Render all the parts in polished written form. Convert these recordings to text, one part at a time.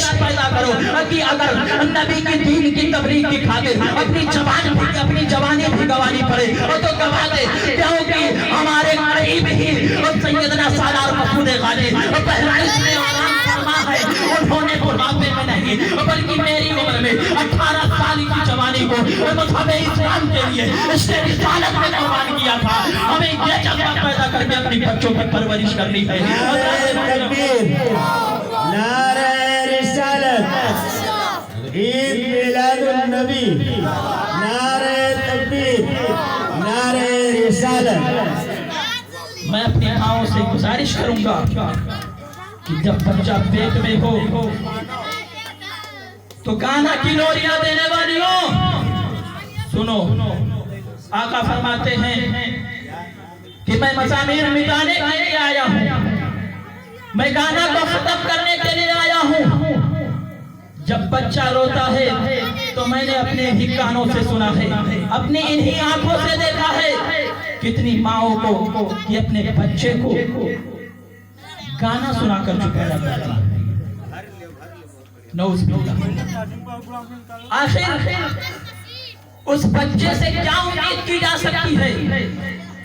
عشق پیدا کرو کہ اگر نبی کی دین کی تبلیغ کی خاطر اپنی جوانی بھی گوانی پڑے تو گوا دے، کیونکہ ہمارے قریب ہی سیدنا سالار مسعود غالب بہرائچ میں آرام فرما ہے، انہوں نے بڑھاپے میں نہیں بلکہ میری عمر میں 18 سال کی جوانی کو مذہب اسلام کے لیے عشق رسالت میں قربان کیا تھا۔ ہمیں یہ جذبہ پیدا کر کے اپنی بچوں کی پرورش کرنی ہے۔ تکبیر، نعرہ رسالت، عید میلاد النبی، نعرہ تکبیر، نعرہ رسالت۔ میں اپنی ماؤں سے گزارش کروں گا کہ جب بچہ پیٹ میں ہو تو گانا کی لوریاں دینے والیوں سنو، آقا فرماتے ہیں کہ میں مزامیر مٹانے کے لیے آیا ہوں، میں گانا کو ختم کرنے کے لیے آیا ہوں۔ جب بچہ روتا ہے تو میں نے اپنے ہی کانوں سے سنا ہے، اپنی انہی آنکھوں سے دیکھا ہے کتنی ماؤں کو کہ اپنے بچے کو گانا سنا کر چکا رہتا ہے۔ نعوذ باللہ۔ آخر اس بچے سے کیا امید کی جا سکتی ہے،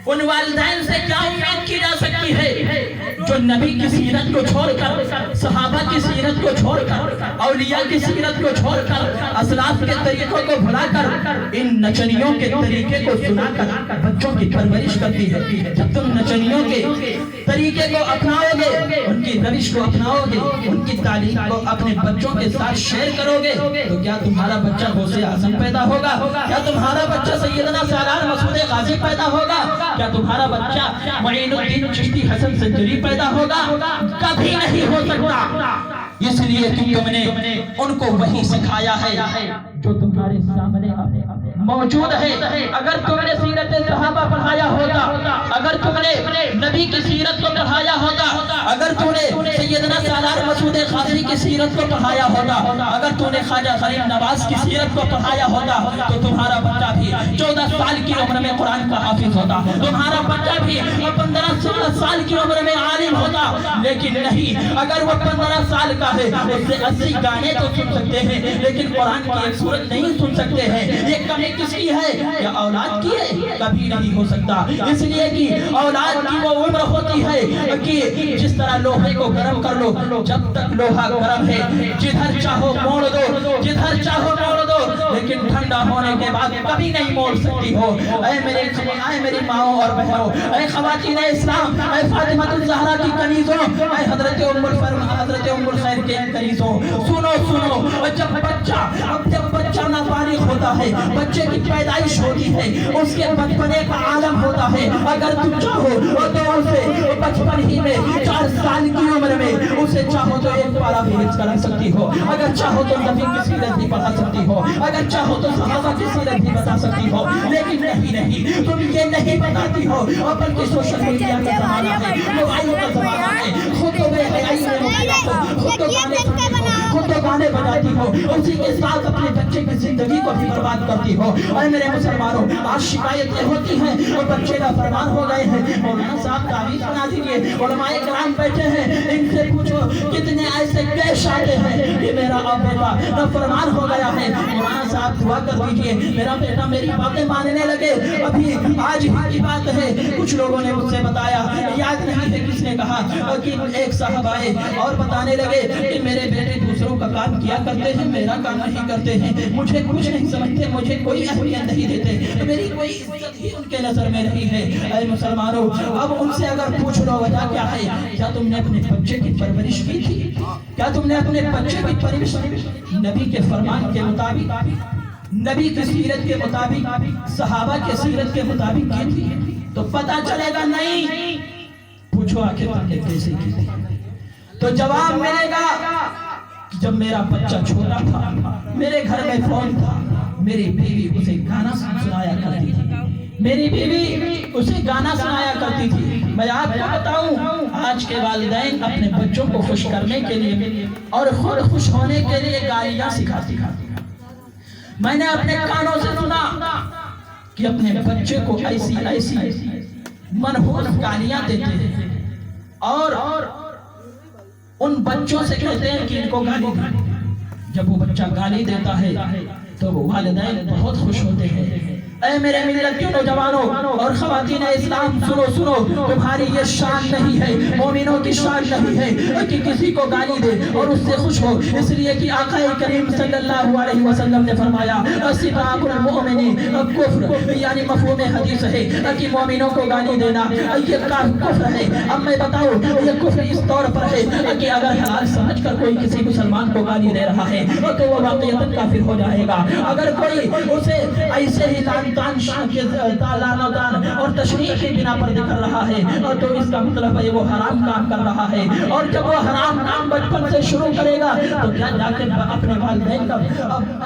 ان والدین سے کیا امید کی جا سکتی ہے جو نبی کی سیرت کو چھوڑ کر، صحابہ کی سیرت کو چھوڑ کر، اولیاء کی سیرت کو چھوڑ کر، اسلاف کے طریقوں کو بھلا کر، ان نچنیوں کے طریقے کو سنا کر بچوں کی پرورش کرتی ہے۔ جب تم نچنیوں کے طریقے کو اپناؤ گے، ان کی روش کو اپناؤ گے، ان کی تعلیم کو اپنے بچوں کے ساتھ شیئر کرو گے تو کیا تمہارا بچہ غوث اعظم پیدا ہوگا؟ کیا تمہارا بچہ سیدنا سالار مسعود غازی پیدا ہوگا؟ کیا تمہارا بچہ معین الدین چشتی حسن سنجری پیدا ہوگا؟ کبھی نہیں ہو سکتا، اس لیے کہ تم نے ان کو وہی سکھایا ہے جو تمہارے سامنے موجود ہے۔ اگر تم نے سیرت صحابہ پڑھایا ہوتا، اگر تم نے نبی کی سیرت کو پڑھایا ہوتا، اگر تم نے سیدنا سالار مسعود غازی کی سیرت کو پڑھایا ہوتا، اگر تم نے خواجہ غریب نواز کی سیرت کو پڑھایا ہوتا تو تمہارا بچہ بھی 14 سال کی عمر میں قرآن کا حافظ ہوتا، تمہارا بچہ بھی 15-16 سال کی عمر میں عالم ہوتا۔ لیکن نہیں، اگر وہ 15 سال کا ہے اس سے 80 گانے تو سن سکتے ہیں لیکن قرآن کی ایک سورت نہیں سن سکتے ہیں۔ یہ کمی کس کی ہے؟ یا اولاد کی ہے؟ کبھی نہیں ہو سکتا، اس لیے کہ اولاد کی وہ عمر ہوتی ہے کہ جس طرح لوہے کو گرم کر لو، جب تک لوہا گرم ہے جدھر چاہو موڑ دو، جدھر چاہو موڑ دو، لیکن ٹھنڈا ہونے کے بعد کبھی نہیں موڑ سکتی ہو۔ اے میری ماؤں اور بہنوں، اے خواتین اسلام، اے فاطمہ الزہرا کی کنیزوں، اے حضرت ام الخیر کے کنیزوں، سنو، جب بچہ نابالغ ہوتا ہے، بچے کی پیدائش ہوتی ہے، اس کے بچپنے کا عالم ہوتا ہے، اگر تم چاہو تو اسے بچپن ہی میں 4 سال کی عمر میں اسے چاہو تو ایک پارہ بھی حفظ کرا سکتی ہو، اگر چاہو تو نبی کی سیرت بھی پڑھا سکتی ہو، اگر چاہو تو صحابہ کی سیرت بھی بتا سکتی ہو، لیکن نہیں، تم یہ نہیں بتاتی ہو، اور بلکہ سوشل میڈیا کا زمانہ ہے، موبائل کا زمانہ ہے، خود تو گانے بجاتی ہو، اسی کے ساتھ اپنے بچے کی زندگی کو بھی برباد کرتی ہو۔ اے میرے مسلمانوں، آج شکایتیں ہوتی ہیں اور بچے کا فرمان ہو گئے ہیں، مولانا صاحب تعویذ بنا دیجئے، علماء کرام بیٹھے ہیں، ان سے پوچھو کتنے ایسے پیش آتے ہیں کہ میرا اب بیٹا نافرمان ہو گیا ہے، مولانا صاحب دعا کر دیجئے میرا بیٹا میری باتیں ماننے لگے۔ ابھی آج ہی کی بات ہے، کچھ لوگوں نے مجھ سے بتایا، یاد نہیں ہے کس نے کہا کہ ایک صاحب آئے اور بتانے لگے کہ میرے بیٹے دوسروں کا کام کیا کرتے ہیں، میرا کام نہیں کرتے ہیں، مجھے کچھ نہیں سمجھتے، مجھے کوئی اہمیت نہیں دیتے، میری کوئی عزت ہی ان کے نظر میں نہیں ہے۔ اے مسلمانوں، اب ان سے اگر پوچھ لو وجہ کیا ہے، کیا تم نے اپنے بچے کی پرورش کی تھی؟ کیا تم نے اپنے بچے کی پرورش نبی کے فرمان کے مطابق، نبی کی سیرت کے مطابق، صحابہ کے سیرت کے مطابق کی تھی؟ تو پتہ چلے گا نہیں۔ پوچھو آخر تم نے کیسے کی تھی؟ تو جواب ملے گا کہ جب میرا بچہ چھوٹا تھا، میرے گھر میں فون تھا، میری بیوی اسے گانا سنایا کرتی تھی، میری بیوی اسے گانا سنایا کرتی تھی۔ میں آپ کو بتاؤں، آج کے والدین اپنے بچوں کو خوش کرنے کے لیے اور خود خوش ہونے کے لیے گالیاں سکھاتی ہیں۔ میں نے اپنے کانوں سے سنا کہ اپنے بچے کو ایسی منحوس گالیاں دیتے ہیں اور ان بچوں سے کہتے ہیں کہ ان کو گالی دی۔ جب وہ بچہ گالی دیتا ہے تو وہ والدین بہت خوش ہوتے ہیں۔ اے میرے ملت کے نوجوانوں اور خواتین اسلام، سنو سنو، تمہاری یہ شان نہیں ہے، مومنوں کی شان نہیں ہے کہ کسی کو گالی دے اور اس سے خوش ہو، اس لیے کہ آقا کریم صلی اللہ علیہ وسلم نے فرمایا سباب المؤمن کفر، یعنی مفہوم حدیث ہے کہ مومنوں کو گالی دینا یہ کفر ہے۔ اب میں بتاؤں یہ کفر اس طور پر ہے کہ اگر حلال سمجھ کر کوئی کسی مسلمان کو گالی دے رہا ہے تو وہ واقعتاً کافر ہو جائے گا۔ اگر کوئی اسے ایسے ہی لعنتان اور تشریح کی بنا پر دکھ رہا ہے تو اس کا مطلب ہے وہ حرام کام کر رہا ہے، اور جب وہ حرام کام بچپن سے شروع کرے گا تو کیا جا کے اپنے والدین کا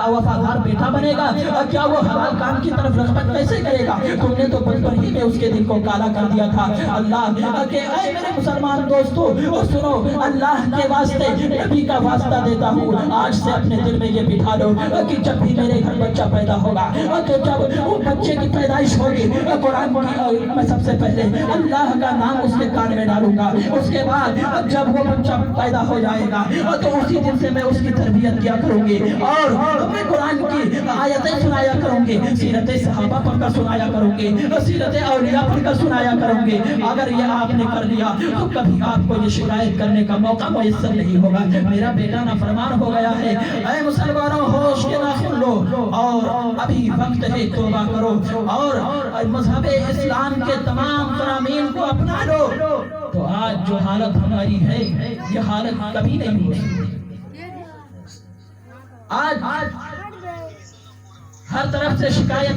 وفادار بیٹا بنے گا؟ کیا وہ حلال کام کی طرف رغبت کیسے کرے گا؟ تم نے تو بچپن ہی میں اس کے دل کو کالا کر دیا تھا۔ اللہ کہ اے میرے مسلمان دوستو سنو، اللہ کے واسطے نبی کا واسطہ دیتا ہوں، آج سے اپنے دل میں یہ بٹھا لو کہ جب بھی میرے گھر بچہ پیدا ہوگا تو جب وہ بچے کی پیدائش ہوگی قرآن کی میں سب سے پہلے اللہ کا نام اس کے کان میں ڈالوں گا، اس کے بعد جب وہ بچہ پیدا ہو جائے گا تو اسی دن سے میں اس کی تربیت کیا کروں گی اور میں قرآن کی آیتیں سنایا کروں گی، سیرت صحابہ پڑھ کر سنایا کروں گی، سیرت اولیاء پڑھ کر سنایا کروں گی۔ اگر یہ آپ نے کر لیا تو کبھی آپ کو یہ شکایت کرنے کا موقع میسر نہیں ہوگا میرا بیٹا نافرمان ہو گیا ہے۔ اے مسلمانوں ہوش کے ناخن لو اور ابھی وقت ہے توبہ کرو اور مذہب اسلام کے تمام فرامین کو اپنا لو، تو آج جو حالت ہماری ہے یہ حالت کبھی نہیں ہوئی۔ آج ہر طرف سے شکایت